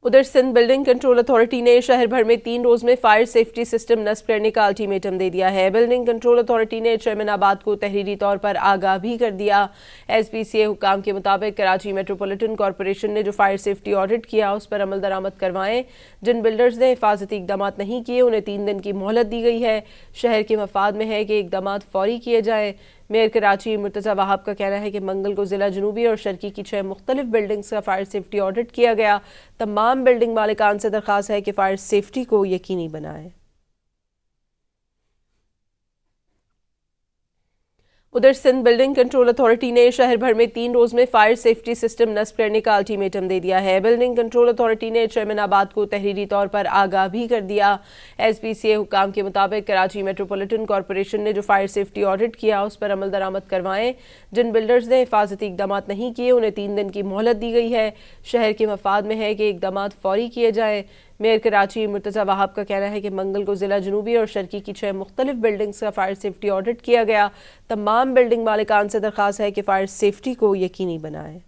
ادھر Sindh building control authority نے شہر بھر میں 3 روز میں فائر سیفٹی سسٹم نصب کرنے کا الٹیمیٹم دے دیا ہے۔ بلڈنگ کنٹرول اتھارٹی نے چیئرمین آباد کو تحریری طور پر آگاہ بھی کر دیا۔ ایس پی سی اے حکام کے مطابق کراچی میٹروپولیٹن کارپوریشن نے جو فائر سیفٹی آڈٹ کیا اس پر عمل درآمد کروائیں۔ جن بلڈرز نے حفاظتی اقدامات نہیں کیے انہیں 3 دن کی مہلت دی گئی ہے۔ شہر کے مفاد میں ہے کہ اقدامات فوری کیے جائیں۔ میئر کراچی مرتضی وہاب کا کہنا ہے کہ منگل کو ضلع جنوبی اور شرقی کی 6 مختلف بلڈنگز کا فائر سیفٹی آڈٹ کیا گیا۔ تمام بلڈنگ مالکان سے درخواست ہے کہ فائر سیفٹی کو یقینی بنائیں۔ ادھر سندھ بلڈنگ کنٹرول اتھارٹی نے شہر بھر میں 3 روز میں فائر سیفٹی سسٹم نصب کرنے کا الٹیمیٹم دے دیا ہے۔ بلڈنگ کنٹرول اتھارٹی نے چیئرمین آباد کو تحریری طور پر آگاہ بھی کر دیا۔ ایس پی سی اے حکام کے مطابق کراچی میٹروپولیٹن کارپوریشن نے جو فائر سیفٹی آڈٹ کیا اس پر عمل درآمد کروائیں۔ جن بلڈرز نے حفاظتی اقدامات نہیں کیے انہیں 3 دن کی مہلت دی گئی ہے۔ شہر کے مفاد میں ہے کہ اقدامات فوری کیے جائیں۔ میئر کراچی مرتضی وہاب کا کہنا ہے کہ منگل کو ضلع جنوبی اور شرقی کی 6 مختلف بلڈنگز کا فائر سیفٹی آڈٹ کیا گیا۔ تمام بلڈنگ مالکان سے درخواست ہے کہ فائر سیفٹی کو یقینی بنائیں۔